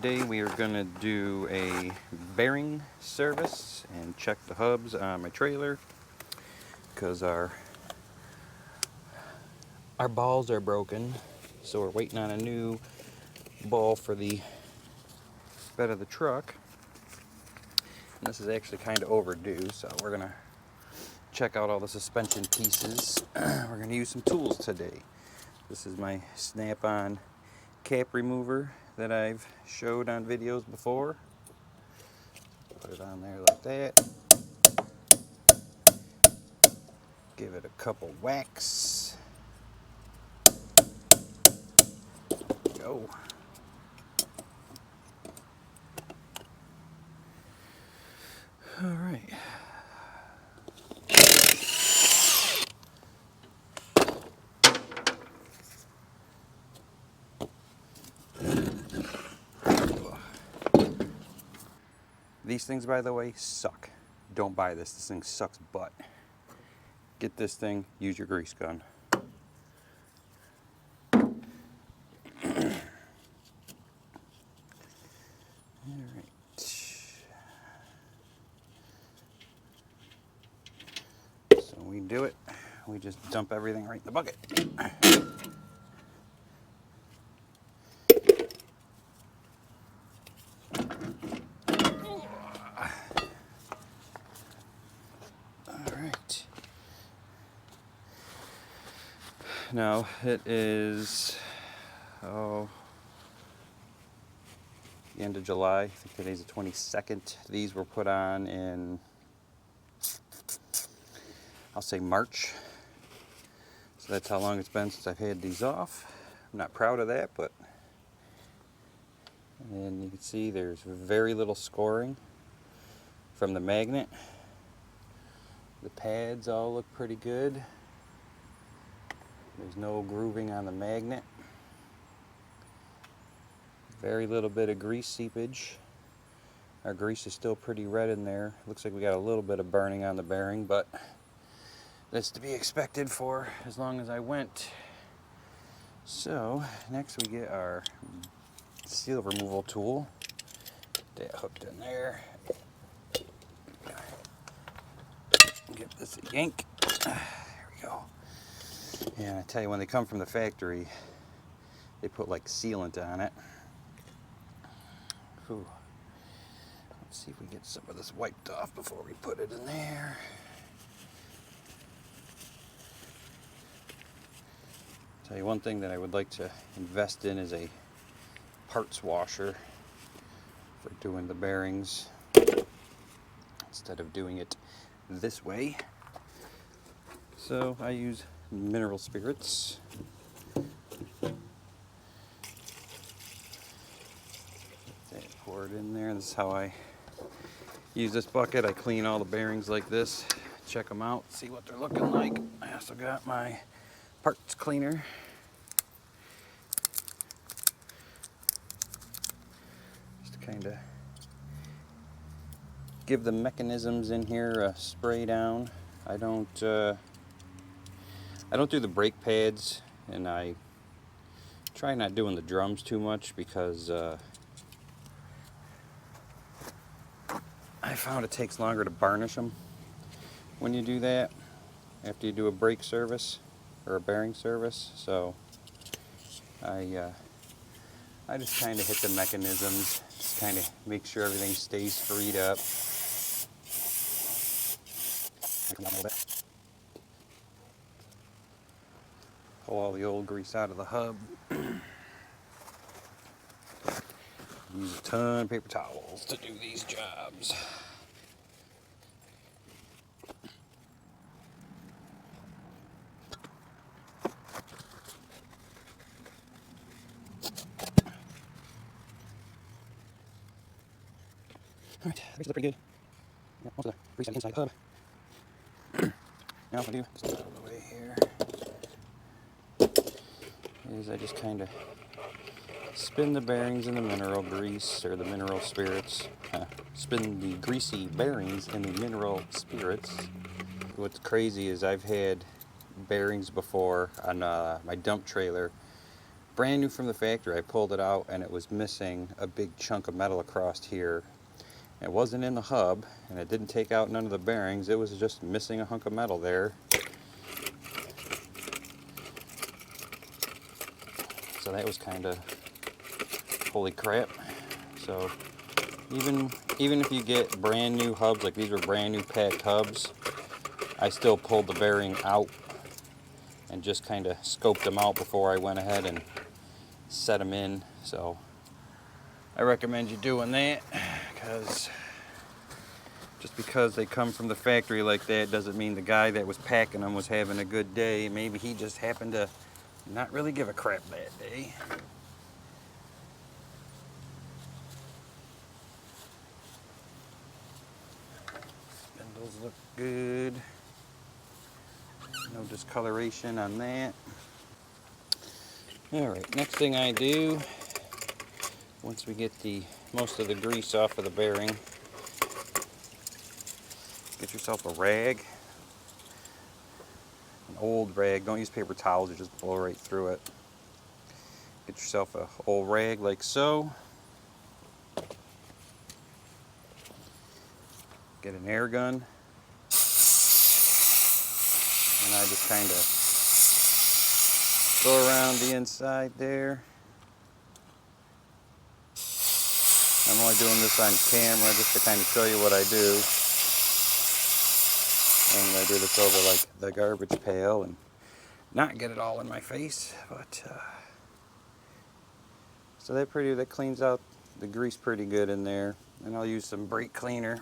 Today we are going to do a bearing service and check the hubs on my trailer because our balls are broken, so we're waiting on a new ball for the bed of the truck. And this is actually kind of overdue, so we're going to check out all the suspension pieces. We're going to use some tools today. This is my snap-on cap remover that I've showed on videos before. Put it on there like that. Give it a couple whacks. Go. All right. These things, by the way, suck. Don't buy this. This thing sucks butt. Get this thing, use your grease gun. Alright. So we do it. We just dump everything right in the bucket. Alright. Now it is the end of July. I think today's the 22nd. These were put on in, I'll say, March. So that's how long it's been since I've had these off. I'm not proud of that, but and you can see there's very little scoring from the magnet. The pads all look pretty good. There's no grooving on the magnet. Very little bit of grease seepage. Our grease is still pretty red in there. Looks like we got a little bit of burning on the bearing, but that's to be expected for as long as I went. So next we get our seal removal tool. Get that hooked in there. Give this a yank. There we go. And I tell you, when they come from the factory, they put like sealant on it. Ooh. Let's see if we get some of this wiped off before we put it in there. Tell you one thing that I would like to invest in is a parts washer for doing the bearings instead of doing it this way. So I use mineral spirits. Pour it in there. This is how I use this bucket. I clean all the bearings like this, check them out, see what they're looking like. I also got my parts cleaner. Just to kind of give the mechanisms in here a spray down. I don't do the brake pads, and I try not doing the drums too much because I found it takes longer to varnish them when you do that after you do a brake service or a bearing service. So I just kind of hit the mechanisms, just kind of make sure everything stays freed up. A little bit. Pull all the old grease out of the hub. Use a ton of paper towels to do these jobs. Alright, grease looks pretty good. Got most of the grease on the inside hub. Now what I do, just get out of the way here, is I just kind of spin the bearings in the mineral grease or the mineral spirits. Spin the greasy bearings in the mineral spirits. What's crazy is I've had bearings before on my dump trailer brand new from the factory. I pulled it out and it was missing a big chunk of metal across here. It wasn't in the hub, and it didn't take out none of the bearings. It was just missing a hunk of metal there. So that was kind of holy crap. So even if you get brand new hubs, like these were brand new packed hubs, I still pulled the bearing out and just kind of scoped them out before I went ahead and set them in. So I recommend you doing that, because just because they come from the factory like that doesn't mean the guy that was packing them was having a good day. Maybe he just happened to not really give a crap that day. Spindles look good. No discoloration on that. Alright, next thing I do, once we get most of the grease off of the bearing, get yourself a rag, an old rag. Don't use paper towels, you just blow right through it. Get yourself an old rag like so. Get an air gun, and I just kind of go around the inside there. I'm only doing this on camera just to kind of show you what I do. And I do this over like the garbage pail and not get it all in my face. But so that cleans out the grease pretty good in there. And I'll use some brake cleaner.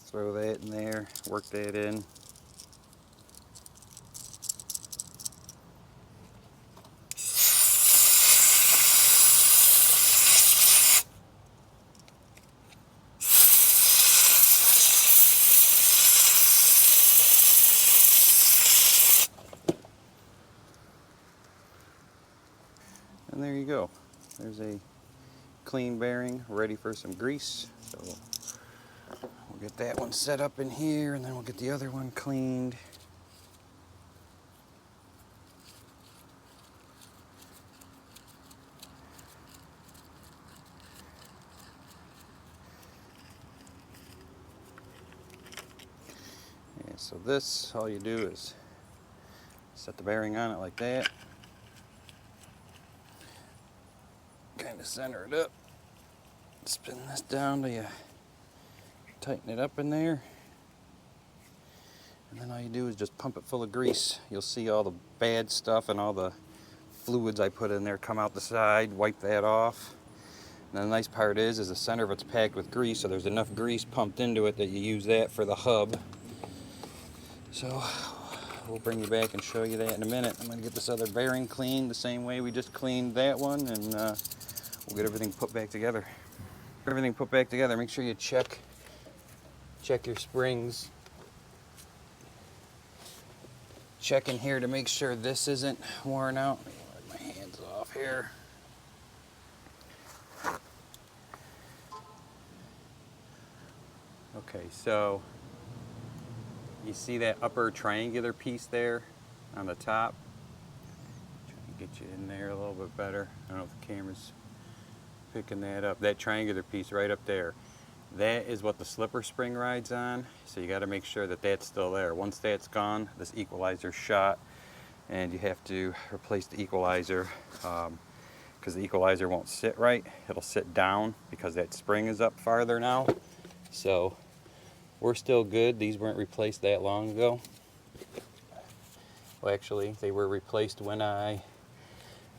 Throw that in there, work that in. And there you go. There's a clean bearing ready for some grease. So we'll get that one set up in here, and then we'll get the other one cleaned. Yeah, so this, all you do is set the bearing on it like that. Kind of center it up. Spin this down till you tighten it up in there. And then all you do is just pump it full of grease. You'll see all the bad stuff and all the fluids I put in there come out the side. Wipe that off. And the nice part is the center of it's packed with grease, so there's enough grease pumped into it that you use that for the hub. So we'll bring you back and show you that in a minute. I'm going to get this other bearing cleaned the same way we just cleaned that one, and we'll get everything put back together. Everything put back together. Make sure you check your springs. Check in here to make sure this isn't worn out. Let me wipe my hands off here. Okay, so you see that upper triangular piece there on the top? Trying to get you in there a little bit better. I don't know if the camera's picking that up. That triangular piece right up there. That is what the slipper spring rides on, so you got to make sure that that's still there. Once that's gone, this equalizer's shot, and you have to replace the equalizer because the equalizer won't sit right. It'll sit down because that spring is up farther now. So we're still good. These weren't replaced that long ago. Well, actually, they were replaced when I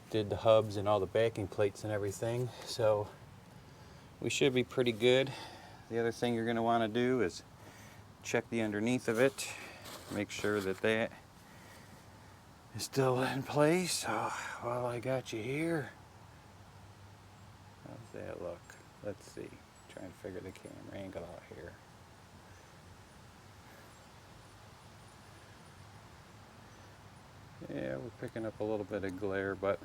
did the hubs and all the backing plates and everything. So we should be pretty good. The other thing you're going to want to do is check the underneath of it. Make sure that that is still in place. So while I got you here, how's that look? Let's see. Trying to figure the camera angle out here. Yeah, we're picking up a little bit of glare, but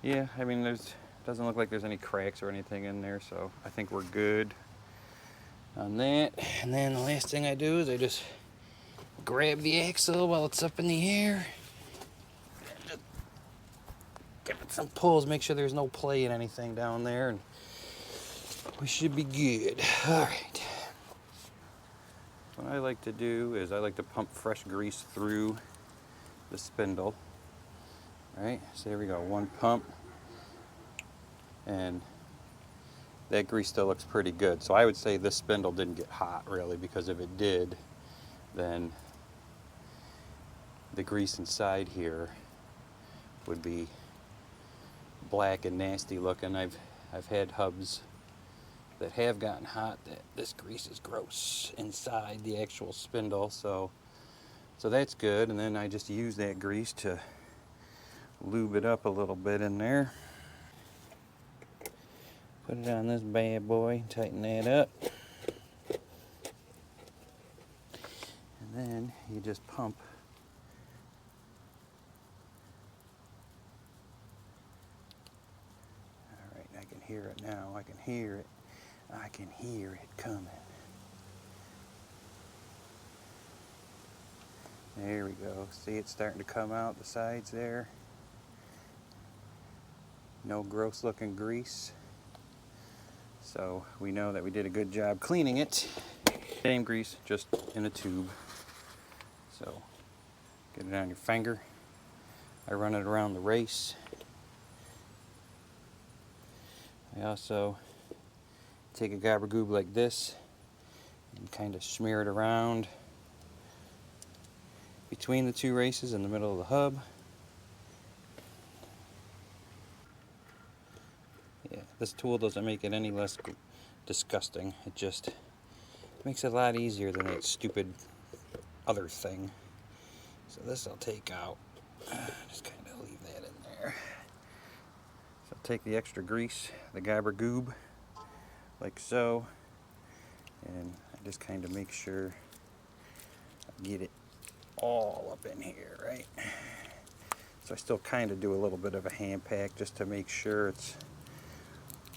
yeah, I mean, Doesn't look like there's any cracks or anything in there, so I think we're good on that. And then the last thing I do is I just grab the axle while it's up in the air. Just give it some pulls, make sure there's no play in anything down there, and we should be good. All right. What I like to do is I like to pump fresh grease through the spindle. All right, so there we go, one pump. And that grease still looks pretty good. So I would say this spindle didn't get hot really, because if it did, then the grease inside here would be black and nasty looking. I've had hubs that have gotten hot that this grease is gross inside the actual spindle, so that's good. And then I just use that grease to lube it up a little bit in there. Put it on this bad boy, tighten that up. And then you just pump. All right, I can hear it now. I can hear it. I can hear it coming. There we go. See, it's starting to come out the sides there. No gross looking grease. So we know that we did a good job cleaning it. Same grease, just in a tube. So get it on your finger. I run it around the race. I also take a gabagool like this and kind of smear it around between the two races in the middle of the hub. Yeah, this tool doesn't make it any less disgusting. It just makes it a lot easier than that stupid other thing. So this I'll take out. Just kind of leave that in there. So I'll take the extra grease, the gabagool, like so, and I just kind of make sure I get it all up in here, right? So I still kind of do a little bit of a hand pack just to make sure it's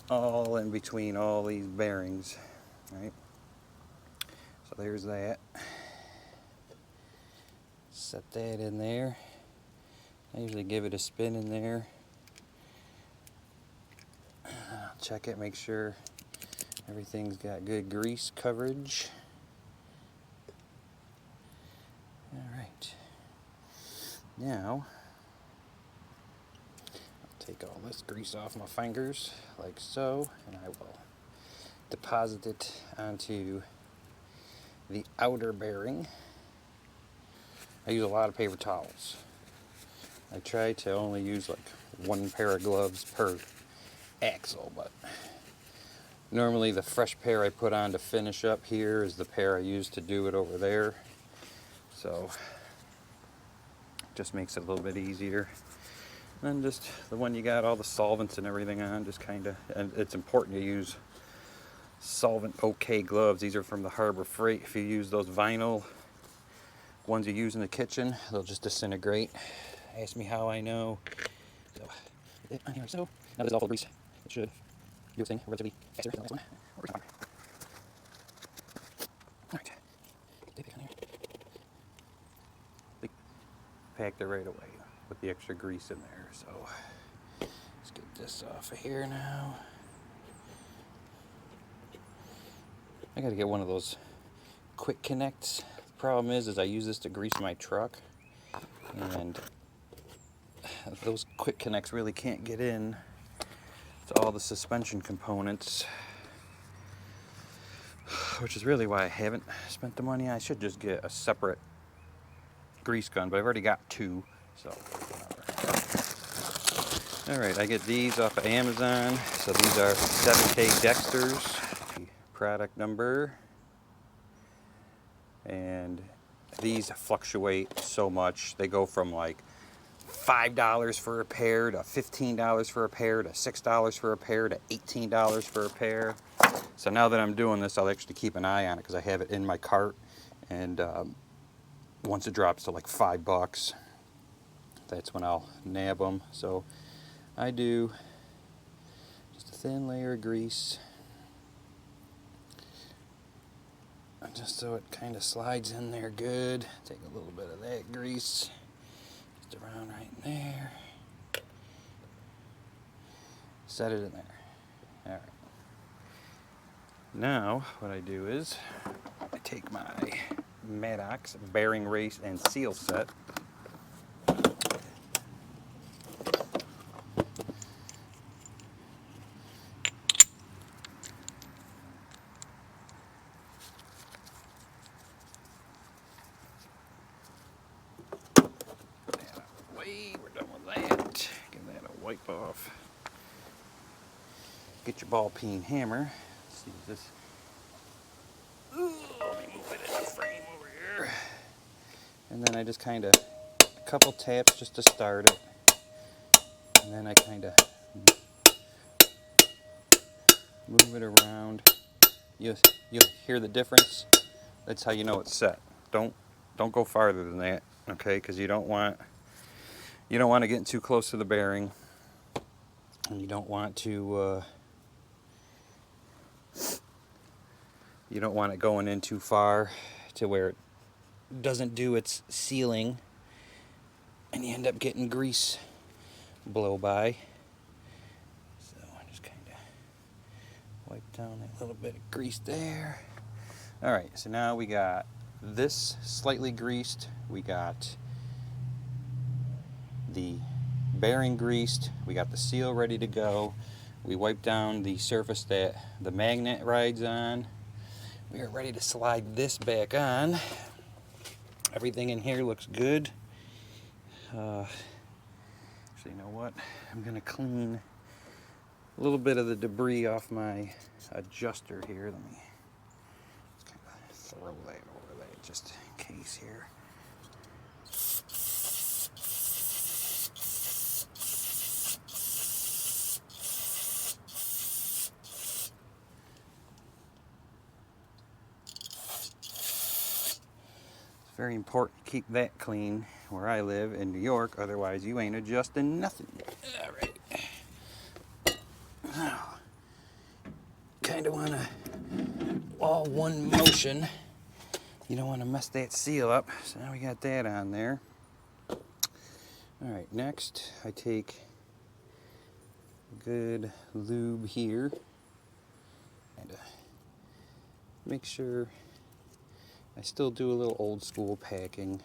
all in between all these bearings, right? So there's that. Set that in there. I usually give it a spin in there. Check it, make sure everything's got good grease coverage. All right. Now, I'll take all this grease off my fingers, like so, and I will deposit it onto the outer bearing. I use a lot of paper towels. I try to only use like one pair of gloves per axle, but normally the fresh pair I put on to finish up here is the pair I use to do it over there. So just makes it a little bit easier. And just the one you got all the solvents and everything on, just kind of, and it's important to use solvent okay gloves. These are from the Harbor Freight. If you use those vinyl ones you use in the kitchen, they'll just disintegrate. Ask me how I know. So on here, so now this is all full of grease. It should do its thing relatively faster than the last one. Alright. They pick on here. They packed it right away with the extra grease in there. So let's get this off of here now. I gotta get one of those quick connects. The problem is I use this to grease my truck, and those quick connects really can't get in to all the suspension components, which is really why I haven't spent the money. I should just get a separate grease gun, but I've already got two, so whatever. Alright, I get these off of Amazon. So these are 7K Dexters. Product number. And these fluctuate so much. They go from like $5 for a pair to $15 for a pair to $6 for a pair to $18 for a pair. So now that I'm doing this, I'll actually keep an eye on it because I have it in my cart. And once it drops to like $5, that's when I'll nab them. So I do thin layer of grease, just so it kind of slides in there good. Take a little bit of that grease just around right in there. Set it in there. All right. Now what I do is I take my Maddox bearing race and seal set. We're done with that. Give that a wipe off. Get your ball peen hammer. Let's see this. Ooh, let me move it in the frame over here. And then I just kind of a couple taps just to start it. And then I kind of move it around. You'll hear the difference. That's how you know it's set. Don't go farther than that, okay? Because you don't want to get too close to the bearing, and you don't want it going in too far to where it doesn't do its sealing, and you end up getting grease blow by. So I just kind of wipe down that little bit of grease there. All right, so now we got this slightly greased. We got the bearing greased. We got the seal ready to go. We wiped down the surface that the magnet rides on. We are ready to slide this back on. Everything in here looks good. So you know what? I'm gonna clean a little bit of the debris off my adjuster here. Let me just kind of throw that over there just in case here. Very important to keep that clean where I live in New York, otherwise you ain't adjusting nothing. All right. Now, kind of want to all one motion. You don't want to mess that seal up. So now we got that on there. All right, next I take a good lube here and make sure I still do a little old school packing.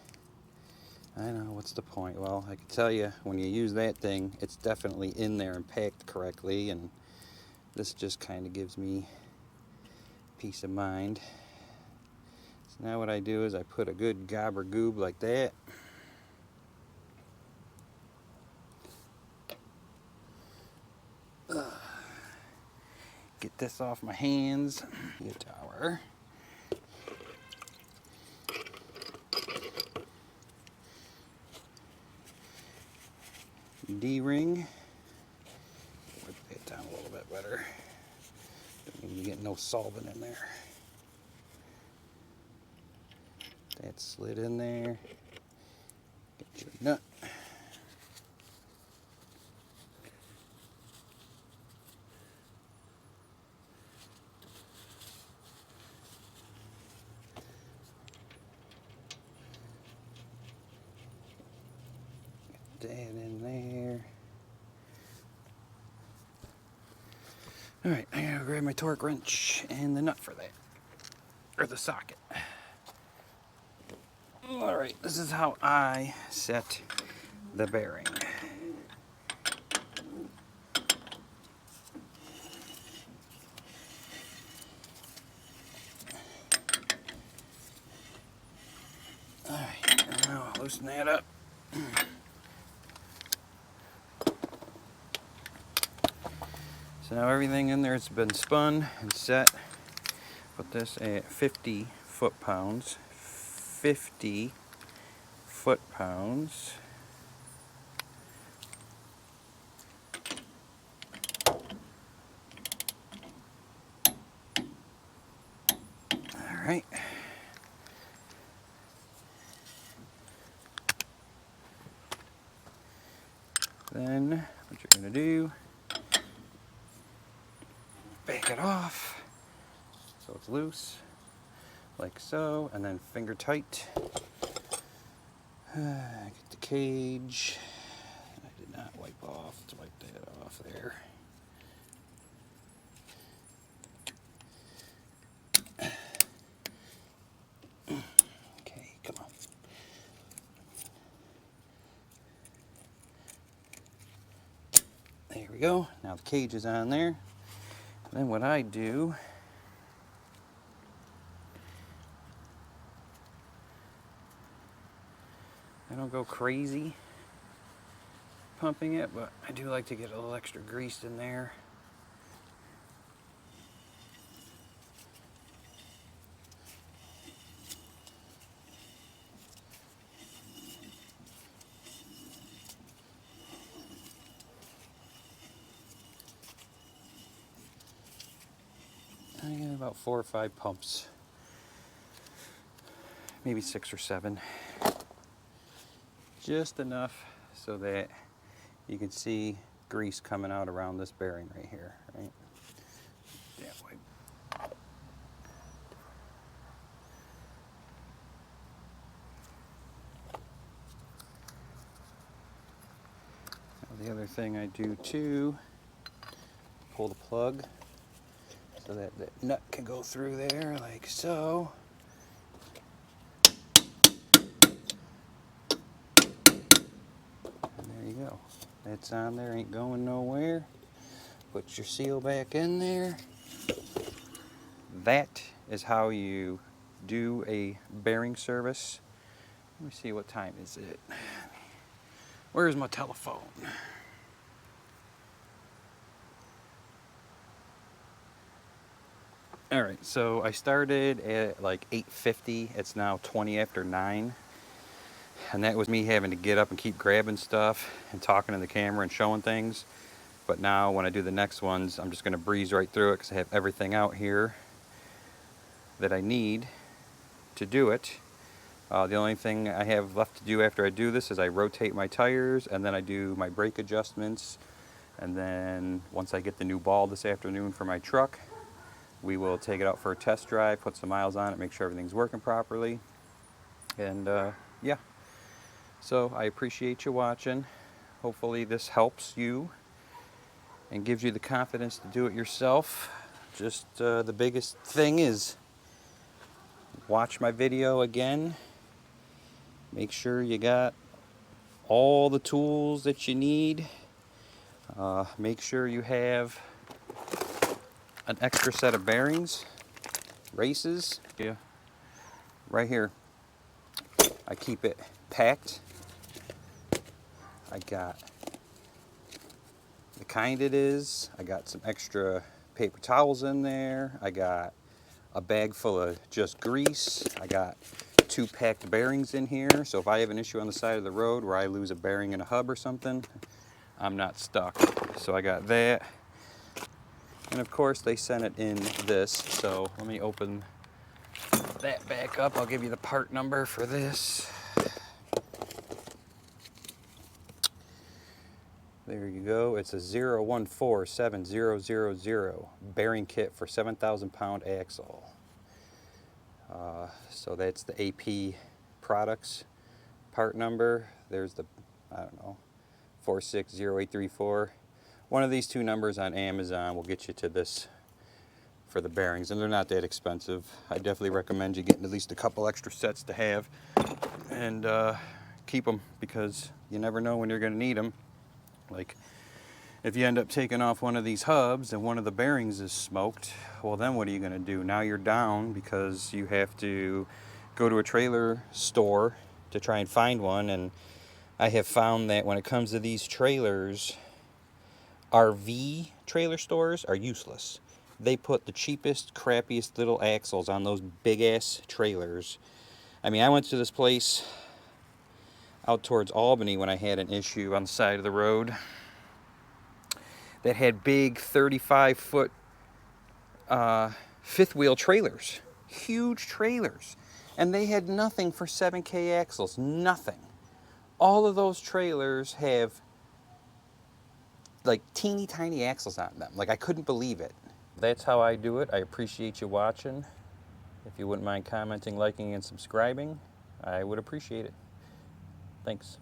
I know, what's the point? Well, I can tell you, when you use that thing, it's definitely in there and packed correctly, and this just kind of gives me peace of mind. So now what I do is I put a good gobber goob like that. Get this off my hands. Get our D-ring. Wipe that down a little bit better. Don't need to get no solvent in there. That slid in there. Get your nut. Get that in there. Alright, I gotta grab my torque wrench and the nut for that. Or the socket. Alright, this is how I set the bearing. Alright, now I'll loosen that up. So now everything in there has been spun and set. Put this at 50 foot-pounds. 50 foot-pounds. All right. Then what you're going to do back it off so it's loose, like so, and then finger tight. Get the cage. I did not wipe off. Let's wipe that off there. Okay, come on. There we go. Now the cage is on there. Then what I do, I don't go crazy pumping it, but I do like to get a little extra grease in there. I get about 4 or 5 pumps, maybe 6 or 7. Just enough so that you can see grease coming out around this bearing right here, right? That way. Now the other thing I do too, pull the plug so that the nut can go through there like so. Go. That's on there, ain't going nowhere. Put your seal back in there. That is how you do a bearing service. Let me see, what time is it? Where's my telephone? All right, so I started at like 8:50. It's now 20 after 9. And that was me having to get up and keep grabbing stuff and talking to the camera and showing things. But now when I do the next ones, I'm just going to breeze right through it because I have everything out here that I need to do it. The only thing I have left to do after I do this is I rotate my tires, and then I do my brake adjustments. And then once I get the new ball this afternoon for my truck, we will take it out for a test drive, put some miles on it, make sure everything's working properly. And yeah. So I appreciate you watching. Hopefully this helps you and gives you the confidence to do it yourself. Just the biggest thing is watch my video again. Make sure you got all the tools that you need. Make sure you have an extra set of bearings, races. Yeah, right here. I keep it packed. I got the kind it is. I got some extra paper towels in there. I got a bag full of just grease. I got 2 packed bearings in here. So if I have an issue on the side of the road where I lose a bearing in a hub or something, I'm not stuck. So I got that. And of course they sent it in this. So let me open that back up. I'll give you the part number for this. There you go. It's a 014700 bearing kit for 7,000 pound axle. So that's the AP products part number. There's the, I don't know, 460834. One of these 2 numbers on Amazon will get you to this for the bearings, and they're not that expensive. I definitely recommend you getting at least a couple extra sets to have and keep them, because you never know when you're going to need them. Like, if you end up taking off one of these hubs and one of the bearings is smoked, well then what are you going to do? Now you're down because you have to go to a trailer store to try and find one. And I have found that when it comes to these trailers, RV trailer stores are useless. They put the cheapest, crappiest little axles on those big ass trailers. I mean, I went to this place out towards Albany when I had an issue on the side of the road that had big 35-foot fifth wheel trailers, huge trailers, and they had nothing for 7K axles, nothing. All of those trailers have like teeny tiny axles on them. Like, I couldn't believe it. that's how I do it. I appreciate you watching. If you wouldn't mind commenting, liking, and subscribing, I would appreciate it. Thanks.